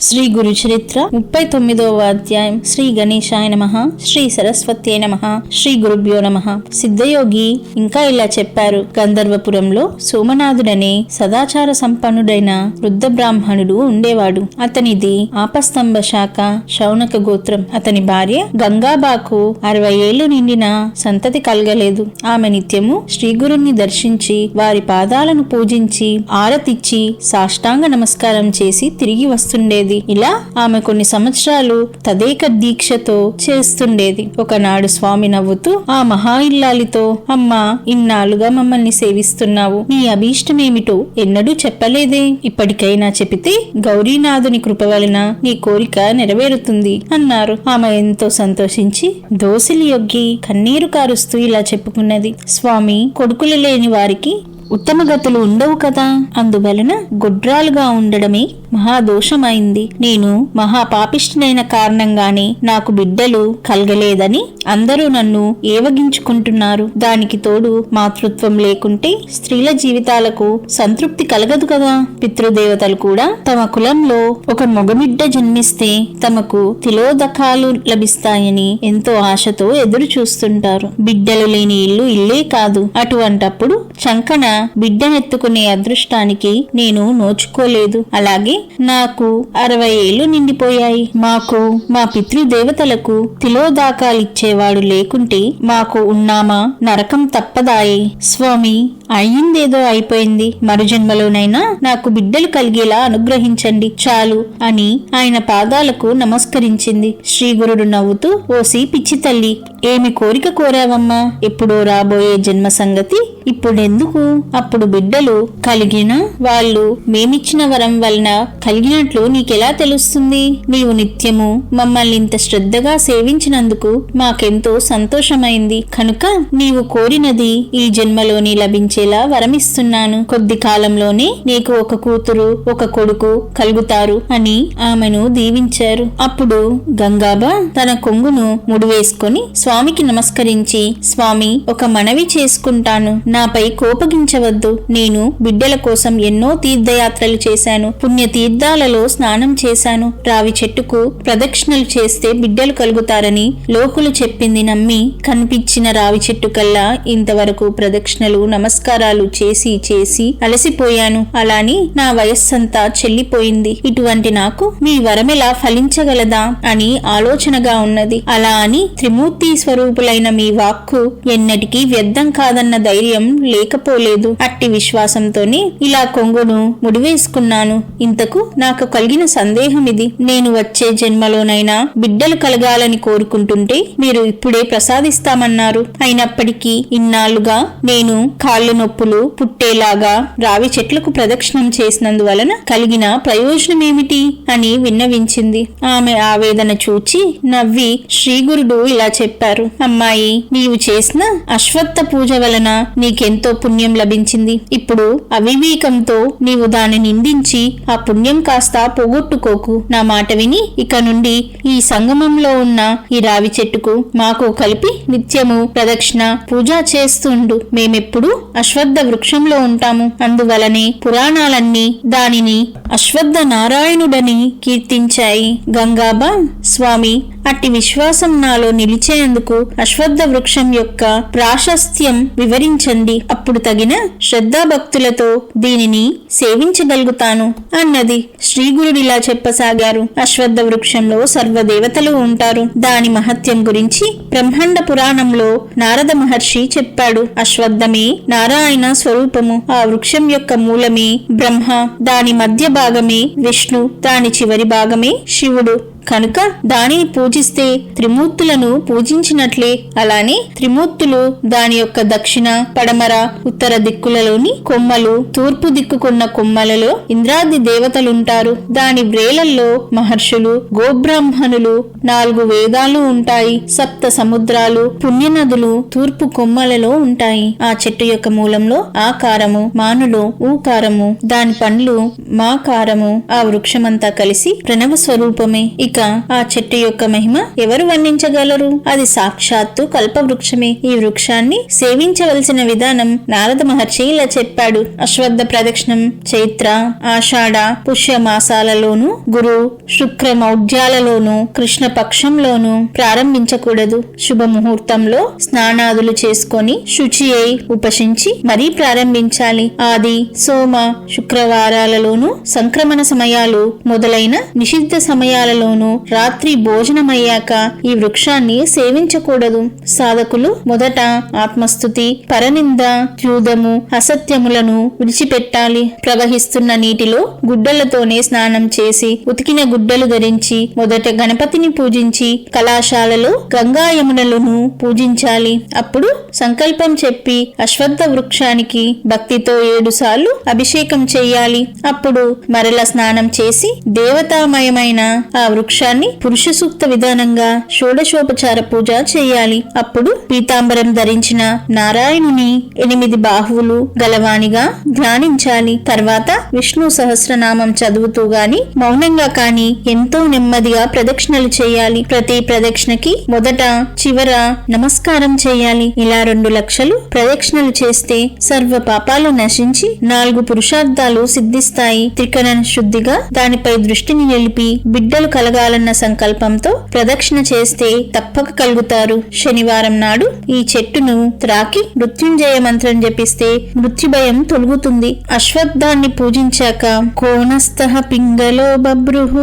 శ్రీ గురు చరిత్ర 39వ అధ్యాయం. శ్రీ గణేశాయ నమః, శ్రీ సరస్వత్యై నమః, శ్రీ గురుభ్యో నమః. సిద్ధయోగి ఇంకా ఇలా చెప్పారు. గంధర్వపురంలో సోమనాథుడనే సదాచార సంపన్నుడైన వృద్ధ బ్రాహ్మణుడు ఉండేవాడు. అతనిది ఆపస్తంభ శాఖ శౌనక గోత్రం. అతని భార్య గంగాబాకు 60 ఏళ్లు నిండిన సంతతి కలగలేదు. ఆమె నిత్యము శ్రీగురుణ్ణి దర్శించి వారి పాదాలను పూజించి ఆరతిచ్చి సాష్టాంగ నమస్కారం చేసి తిరిగి వస్తుండేది. ఇలా ఆమె కొన్ని సంవత్సరాలు తదేక దీక్షతో చేస్తుండేది. ఒకనాడు స్వామి నవ్వుతూ ఆ మహా ఇల్లాలితో, అమ్మా, ఇన్నాళ్ళుగా మమ్మల్ని సేవిస్తున్నావు, నీ అభీష్టమేమిటో ఎన్నడూ చెప్పలేదే. ఇప్పటికైనా చెబితే గౌరీనాథుని కృప వలన నీ కోరిక నెరవేరుతుంది అన్నారు. ఆమె ఎంతో సంతోషించి దోసిలి యొగ్గి కన్నీరు కారుస్తూ ఇలా చెప్పుకున్నది. స్వామి, కొడుకులు లేని వారికి ఉత్తమ గతులు ఉండవు కదా. అందువలన గొడ్రాలుగా ఉండడమే మహాదోషమైంది. నేను మహాపాపిష్టినైన కారణంగానే నాకు బిడ్డలు కలగలేదని అందరూ నన్ను ఏవగించుకుంటున్నారు. దానికి తోడు మాతృత్వం లేకుంటే స్త్రీల జీవితాలకు సంతృప్తి కలగదు కదా. పితృదేవతలు కూడా తమ కులంలో ఒక మగబిడ్డ జన్మిస్తే తమకు తిలోదకాలు లభిస్తాయని ఎంతో ఆశతో ఎదురు చూస్తుంటారు. బిడ్డలు లేని ఇల్లు ఇల్లే కాదు. అటువంటప్పుడు చంకన బిడ్డనెత్తుకునే అదృష్టానికి నేను నోచుకోలేదు. అలాగే నాకు 60 ఏళ్లు నిండిపోయాయి. మాకు మా పితృదేవతలకు తిలోదాకాలిచ్చేవాడు లేకుంటే మాకు ఉన్నామా నరకం తప్పదాయి. స్వామి, అయ్యిందేదో అయిపోయింది. మరుజన్మలోనైనా నాకు బిడ్డలు కలిగేలా అనుగ్రహించండి చాలు అని ఆయన పాదాలకు నమస్కరించింది. శ్రీగురుడు నవ్వుతూ, ఓసి పిచ్చి తల్లి, ఏమి కోరిక కోరావమ్మా? ఎప్పుడో రాబోయే జన్మ సంగతి ఇప్పుడెందుకు? అప్పుడు బిడ్డలు కలిగినా వాళ్ళు మేమిచ్చిన వరం వలన కలిగినట్లు నీకెలా తెలుస్తుంది? నీవు నిత్యము మమ్మల్ని ఇంత శ్రద్ధగా సేవించినందుకు మాకెంతో సంతోషమైంది. కనుక నీవు కోరినది ఈ జన్మలోని లభించేలా వరమిస్తున్నాను. కొద్ది కాలంలోనే నీకు ఒక కూతురు ఒక కొడుకు కలుగుతారు అని ఆమెను దీవించారు. అప్పుడు గంగాబా తన కొంగును ముడివేసుకొని స్వామికి నమస్కరించి, స్వామి, ఒక మనవి చేసుకుంటాను. నాపై కోపగించవద్దు. నేను బిడ్డల కోసం ఎన్నో తీర్థయాత్రలు చేశాను. పుణ్య తీర్థాలలో స్నానం చేశాను. రావి చెట్టుకు ప్రదక్షిణలు చేస్తే బిడ్డలు కలుగుతారని లోకులు చెప్పింది నమ్మి కనిపించిన రావి చెట్టు కల్లా ఇంతవరకు ప్రదక్షిణలు నమస్కారాలు చేసి చేసి అలసిపోయాను. అలాని నా వయస్సంతా చెల్లిపోయింది. ఇటువంటి నాకు మీ వరమెలా ఫలించగలదా అని ఆలోచనగా ఉన్నది. అలా అని త్రిమూర్తి స్వరూపులైన మీ వాక్కు ఎన్నటికీ వ్యర్థం కాదన్న ధైర్యం లేకపోలేదు. అట్టి విశ్వాసంతోనే ఇలా కొంగును ముడివేసుకున్నాను. ఇంతకు నాకు కలిగిన సందేహం ఇది. నేను వచ్చే జన్మలోనైనా బిడ్డలు కలగాలని కోరుకుంటుంటే మీరు ఇప్పుడే ప్రసాదిస్తామన్నారు. అయినప్పటికీ ఇన్నాళ్లుగా నేను కాళ్ళు నొప్పులు పుట్టేలాగా రావి చెట్లకు ప్రదక్షిణం చేసినందువలన కలిగిన ప్రయోజనమేమిటి అని విన్నవించింది. ఆమె ఆవేదన చూచి నవ్వి శ్రీగురుడు ఇలా చెప్పారు. అమ్మాయి, నీవు చేసిన అశ్వత్థ పూజ వలన నీకెంతో పుణ్యం లభించింది. ఇప్పుడు అవివేకంతో నీవు దాన్ని నిందించి ఆ పుణ్యం కాస్త పోగొట్టుకోకు. నా మాట విని ఇక నుండి ఈ సంగమంలో ఉన్న ఈ రావి చెట్టుకు మాకు కలిపి నిత్యము ప్రదక్షిణ పూజ చేస్తుండు. మేమెప్పుడు అశ్వత్థ వృక్షంలో ఉంటాము. అందువలనే పురాణాలన్నీ దానిని అశ్వత్థ నారాయణుడని కీర్తించాయి. గంగాబా, స్వామి, అట్టి విశ్వాసం నాలో నిలిచేందుకు అశ్వత్థ వృక్షం యొక్క ప్రాశస్త్యం వివరించండి. అప్పుడు తగిన శ్రద్ధాభక్తులతో దీనిని సేవించగలుగుతాను అన్నది. శ్రీగురుడిలా చెప్పసాగారు. అశ్వత్థ వృక్షంలో సర్వదేవతలు ఉంటారు. దాని మహత్యం గురించి బ్రహ్మాండ పురాణంలో నారద మహర్షి చెప్పాడు. అశ్వత్థమే నారాయణ స్వరూపము. ఆ వృక్షం యొక్క మూలమే బ్రహ్మ, దాని మధ్య భాగమే విష్ణు, దాని చివరి భాగమే శివుడు. కనుక దానిని పూజిస్తే త్రిమూర్తులను పూజించినట్లే. అలానే త్రిమూర్తులు దాని యొక్క దక్షిణ, పడమర, ఉత్తర దిక్కులలోని కొమ్మలు, తూర్పు దిక్కుకున్న కొమ్మలలో ఇంద్రాది దేవతలుంటారు. దాని వ్రేలల్లో మహర్షులు, గోబ్రాహ్మణులు, 4 వేదాలు ఉంటాయి. 7 సముద్రాలు, పుణ్యనదులు తూర్పు కొమ్మలలో ఉంటాయి. ఆ చెట్టు యొక్క మూలంలో ఆకారము, మానులో ఊకారము, దాని పండ్లు మాకారము. ఆ వృక్షమంతా కలిసి ప్రణవ స్వరూపమే. ఇక ఇక ఆ చెట్టు యొక్క మహిమ ఎవరు వర్ణించగలరు? అది సాక్షాత్తు కల్పవృక్షమే. ఈ వృక్షాన్ని సేవించవలసిన విధానం నారద మహర్షి ఇలా చెప్పాడు. అశ్వత్థ ప్రదక్షిణం చైత్ర, ఆషాఢ, పుష్య మాసాలలోను, గురు, శుక్ర మౌఢ్యాలలోను, కృష్ణ పక్షంలోను ప్రారంభించకూడదు. శుభముహూర్తంలో స్నానాదులు చేసుకొని శుచి అయి ఉపశించి మరీ ప్రారంభించాలి. ఆది, సోమ, శుక్రవారాలలోను, సంక్రమణ సమయాలు మొదలైన నిషిద్ధ సమయాలలోను రాత్రి భోజనమయ్యాక ఈ వృక్షాన్ని సేవించకూడదు. సాధకులు మొదట ఆత్మస్థుతి, పరనింద, జూదము, అసత్యములను విడిచిపెట్టాలి. ప్రవహిస్తున్న నీటిలో గుడ్డలతోనే స్నానం చేసి ఉతికిన గుడ్డలు ధరించి మొదట గణపతిని పూజించి కళాశాలలో గంగా యమునలను పూజించాలి. అప్పుడు సంకల్పం చెప్పి అశ్వత్థ వృక్షానికి భక్తితో 7 సార్లు అభిషేకం చెయ్యాలి. అప్పుడు మరల స్నానం చేసి దేవతామయమైన ఆ వృక్షాన్ని పురుష సూక్త విధానంగా షోడశోపచార పూజ చేయాలి. అప్పుడు పీతాంబరం ధరించిన నారాయణుని 8 బాహువులు గలవానిగా ధ్యానించాలి. తర్వాత విష్ణు సహస్రనామం చదువుతూ గాని మౌనంగా కాని ఎంతో నెమ్మదిగా ప్రదక్షిణలు చేయాలి. ప్రతి ప్రదక్షిణకి మొదట చివర నమస్కారం చేయాలి. ఇలా 2 లక్షలు ప్రదక్షిణలు చేస్తే సర్వ పాపాలు నశించి 4 పురుషార్థాలు సిద్ధిస్తాయి. త్రికరణ శుద్ధిగా దానిపై దృష్టిని నిలిపి బిడ్డలు కలగాలన్న సంకల్పంతో ప్రదక్షిణ చేస్తే తప్పక కలుగుతారు. శనివారం నాడు ఈ చెట్టును త్రాకి మృత్యుంజయ మంత్రం జపిస్తే మృత్యుభయం తొలుగుతుంది. అశ్వత్థాన్ని పూజించాక కోనస్థః పింగళో బభ్రుః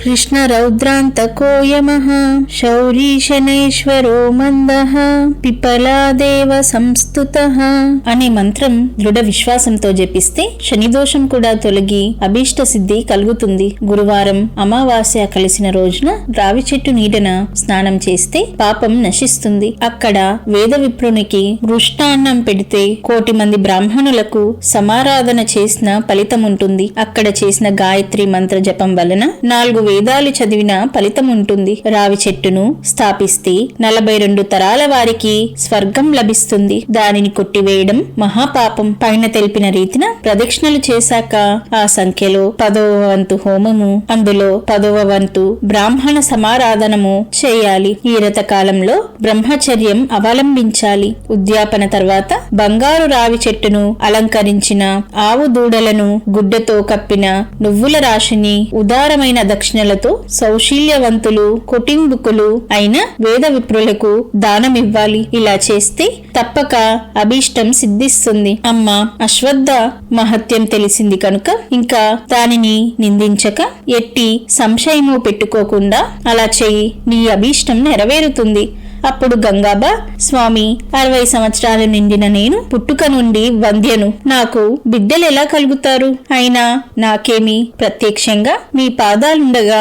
కృష్ణ రౌద్రాంతకోయమః శౌరీ శనైశ్వరో మందః పిపలాదేవ సంస్తుతః అనే మంత్రం దృఢ విశ్వాసంతో జపిస్తే శనిదోషం కూడా తొలగి అభీష్ట సిద్ధి కలుగుతుంది. గురువారం అమావాస్య కలిసిన రోజున రావి చెట్టు నీడన స్నానం చేస్తే పాపం నశిస్తుంది. అక్కడ వేద విప్రునికి మృష్టాన్నం పెడితే 1,000,000 మంది బ్రాహ్మణులకు సమారాధన చేసిన ఫలితం ఉంటుంది. అక్కడ చేసిన గాయత్రి మంత్ర జపం వలన 4 వేదాలు చదివిన ఫలితం ఉంటుంది. రావి చెట్టును స్థాపిస్తే 42 తరాల వారికి స్వర్గం లభిస్తుంది. దానిని కొట్టివేయడం మహాపాపం. పైన తెలిపిన రీతిన ప్రదక్షిణలు చేశాక ఆ సంఖ్యలో 10వ వంతు హోమము, అందులో 10వ వంతు బ్రాహ్మణ సమారాధనము చేయాలి. ఈ రతకాలంలో బ్రహ్మచర్యం అవలంబించాలి. ఉద్యాపన తర్వాత బంగారు రావి చెట్టును అలంకరించిన ఆవు దూడలను గుడ్డతో కప్పిన నువ్వుల రాశిని ఉదారమైన దక్షిణలతో సౌశీల్యవంతులు కుటుంబకులు అయిన వేద విప్రులకు దానమివ్వాలి. ఇలా చేస్తే తప్పక అభీష్టం సిద్ధిస్తుంది. అమ్మ అశ్వత్థ మహత్యం తెలిసింది కనుక ఇంకా దానిని నిందించక ఎట్టి సంశయము పెట్టుకోకుండా అలా చెయ్యి, నీ అభీష్టం నెరవేరుతుంది. అప్పుడు గంగాబా, స్వామి 60 సంవత్సరాలు నిండిన నేను పుట్టుక నుండి వంద్యను, నాకు బిడ్డలు ఎలా కలుగుతారు? అయినా నాకేమి ప్రత్యక్షంగా మీ పాదాలుండగా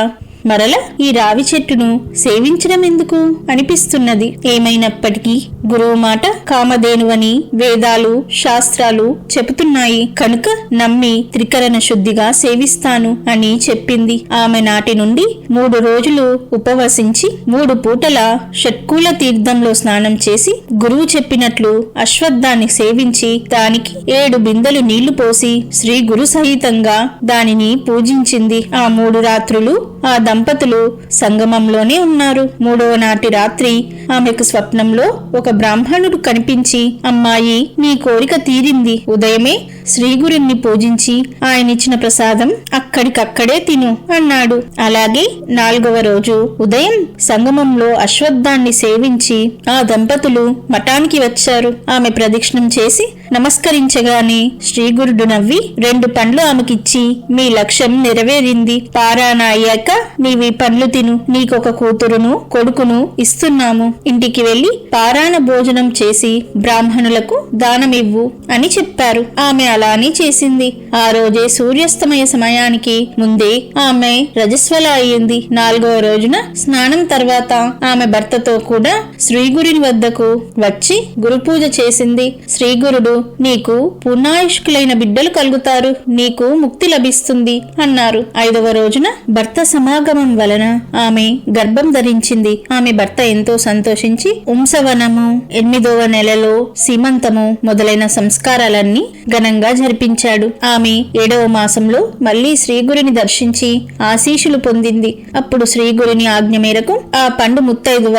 మరల ఈ రావి చెట్టును సేవించడం ఎందుకు అనిపిస్తున్నది. ఏమైనప్పటికీ గురువు మాట కామధేనువని వేదాలు శాస్త్రాలు చెబుతున్నాయి కనుక నమ్మి త్రికరణ శుద్ధిగా సేవిస్తాను అని చెప్పింది. ఆమె నాటి నుండి 3 రోజులు ఉపవసించి 3 పూటల షట్కూల తీర్థంలో స్నానం చేసి గురువు చెప్పినట్లు అశ్వత్థాన్ని సేవించి దానికి 7 బిందెలు నీళ్లు పోసి శ్రీ గురు సహితంగా దానిని పూజించింది. ఆ 3 రాత్రులు ఆ దంపతులు సంగమంలోనే ఉన్నారు. 3వ నాటి రాత్రి ఆమెకు స్వప్నంలో ఒక బ్రాహ్మణుడు కనిపించి, అమ్మాయి నీ కోరిక తీరింది, ఉదయమే శ్రీగురుణ్ణి పూజించి ఆయనిచ్చిన ప్రసాదం అక్కడికక్కడే తిను అన్నాడు. అలాగే 4వ రోజు ఉదయం సంగమంలో అశ్వత్థాన్ని సేవించి ఆ దంపతులు మఠానికి వచ్చారు. ఆమె ప్రదక్షిణం చేసి నమస్కరించగానే శ్రీగురుడు నవ్వి 2 పండ్లు ఆమెకిచ్చి, మీ లక్ష్యం నెరవేరింది, పారాయణ అయ్యాక నీవి పండ్లు తిను, నీకొక కూతురును కొడుకును ఇస్తున్నాము, ఇంటికి వెళ్లి పారాయణ భోజనం చేసి బ్రాహ్మణులకు దానమివ్వు అని చెప్పారు. ఆమె అలానే చేసింది. ఆ రోజే సూర్యాస్తమయ సమయానికి ముందే ఆమె రజస్వల అయ్యింది. 4వ రోజున స్నానం తర్వాత ఆమె భర్తతో కూడా శ్రీగురుని వద్దకు వచ్చి గురుపూజ చేసింది. శ్రీగురుడు, నీకు పూర్ణాయుష్కులైన బిడ్డలు కలుగుతారు, నీకు ముక్తి లభిస్తుంది అన్నారు. 5వ రోజున భర్త సమాగమం సంగమం వలన ఆమె గర్భం ధరించింది. ఆమె భర్త ఎంతో సంతోషించి ఉంసవనము, 8వ నెలలో సీమంతము మొదలైన సంస్కారాలన్నీ ఘనంగా జరిపించాడు. ఆమె 7వ మాసంలో మళ్లీ శ్రీగురిని దర్శించి ఆశీషులు పొందింది. అప్పుడు శ్రీగురిని ఆజ్ఞ మేరకు ఆ పండు ముత్తైదువ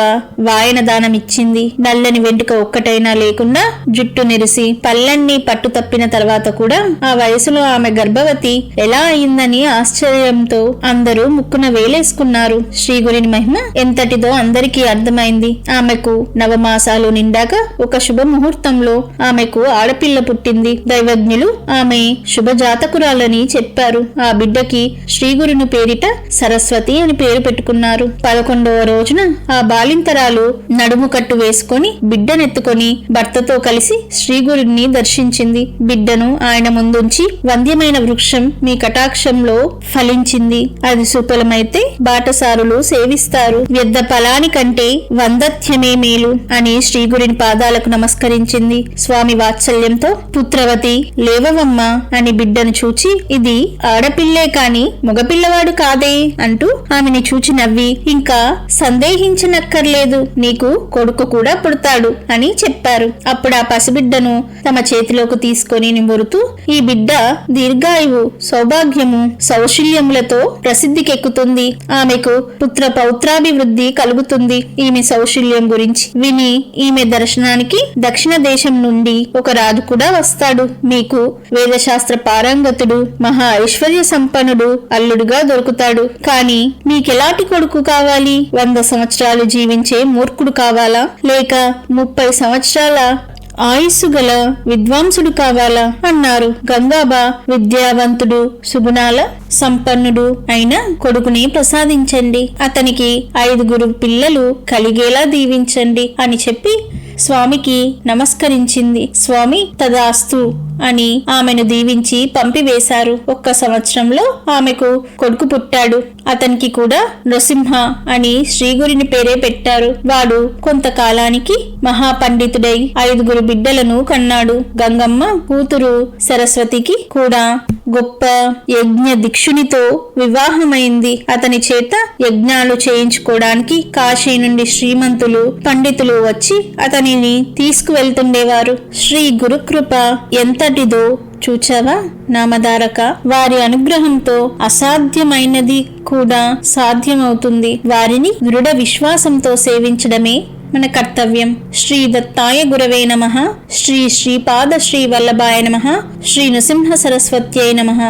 వాయన దానమిచ్చింది. నల్లని వెంట్రుక ఒక్కటైనా లేకుండా జుట్టు నెరిసి పళ్ళన్నీ పట్టు తప్పిన తర్వాత కూడా ఆ వయసులో ఆమె గర్భవతి ఎలా అయిందని ఆశ్చర్యంతో అందరూ ముక్కున వేలేసుకున్నారు. శ్రీగురిని మహిమ ఎంతటిదో అందరికీ అర్థమైంది. ఆమెకు నవమాసాలు నిండాక ఒక శుభ ముహూర్తంలో ఆమెకు ఆడపిల్ల పుట్టింది. దైవజ్ఞులు ఆమె శుభజాతకురాలని చెప్పారు. ఆ బిడ్డకి శ్రీగురుని పేరిట సరస్వతి అని పేరు పెట్టుకున్నారు. 11వ రోజున ఆ బాలింతరాలు నడుము కట్టు వేసుకొని బిడ్డనెత్తుకొని భర్తతో కలిసి శ్రీగురుని దర్శించింది. బిడ్డను ఆయన ముందుంచి వంద్యమైన వృక్షం మీ కటాక్షంలో ఫలించింది. అది సుఫలమైతే బాటసారులు సేవిస్తారు. వ్యర్థ ఫలానికంటే వందత్యమే మేలు అని శ్రీగురిని పాదాలకు నమస్కరించింది. స్వామి వాత్సల్యంతో పుత్రవతి లేవవమ్మ అని బిడ్డను చూచి ఇది ఆడపిల్లే కాని మగపిల్లవాడు కాదే అంటూ ఆమెని చూచి నవ్వి ఇంకా సందేహించనక్కర్లేదు, నీకు కొడుకు కూడా పుడతాడు అని చెప్పారు. అప్పుడు ఆ పసిబిడ్డను తమ చేతిలోకి తీసుకొని నిమురుతూ ఈ బిడ్డ దీర్ఘాయువు, సౌభాగ్యము, సౌశల్యములతో ప్రసిద్ధికెక్కుతుంది. ఆమెకు పుత్ర పౌత్రాభివృద్ధి కలుగుతుంది. ఈమె సౌశల్యం గురించి విని ఈమె దర్శనానికి దక్షిణ దేశం నుండి ఒక రాజు కూడా వస్తాడు. మీకు వేదశాస్త్ర పారంగతుడు, మహా ఐశ్వర్య సంపన్నుడు అల్లుడుగా దొరుకుతాడు. కాని మీకెలాంటి కొడుకు కావాలి? 100 సంవత్సరాలు జీవించే మూర్ఖుడు కావాలా, లేక 30 సంవత్సరాల ఆయుస్సు గల విద్వాంసుడు కావాలా అన్నారు. గంగాబా విద్యావంతుడు, సుగుణాల సంపన్నుడు అయిన కొడుకుని ప్రసాదించండి, అతనికి 5 పిల్లలు కలిగేలా దీవించండి అని చెప్పి స్వామికి నమస్కరించింది. స్వామి తదాస్తు అని ఆమెను దీవించి పంపివేశారు. 1 సంవత్సరంలో ఆమెకు కొడుకు పుట్టాడు. అతనికి కూడా నృసింహ అని శ్రీగురిని పేరే పెట్టారు. వాడు కొంతకాలానికి మహాపండితుడై 5 బిడ్డలను కన్నాడు. గంగమ్మ కూతురు సరస్వతికి కూడా గొప్ప యజ్ఞ దీక్షునితో వివాహమైంది. అతని చేత యజ్ఞాలు చేయించుకోవడానికి కాశీ నుండి శ్రీమంతులు, పండితులు వచ్చి అతనిని తీసుకువెళ్తుండేవారు. శ్రీ గురుకృప ఎంతటిదో చూచావా నామధారక. వారి అనుగ్రహంతో అసాధ్యమైనది కూడా సాధ్యమవుతుంది. వారిని దృఢ విశ్వాసంతో సేవించడమే మన కర్తవ్యం. శ్రీ దత్తాయ గురవే నమః. శ్రీ శ్రీపాద శ్రీ వల్లభాయ నమః. శ్రీ నృసింహ సరస్వత్యై నమః.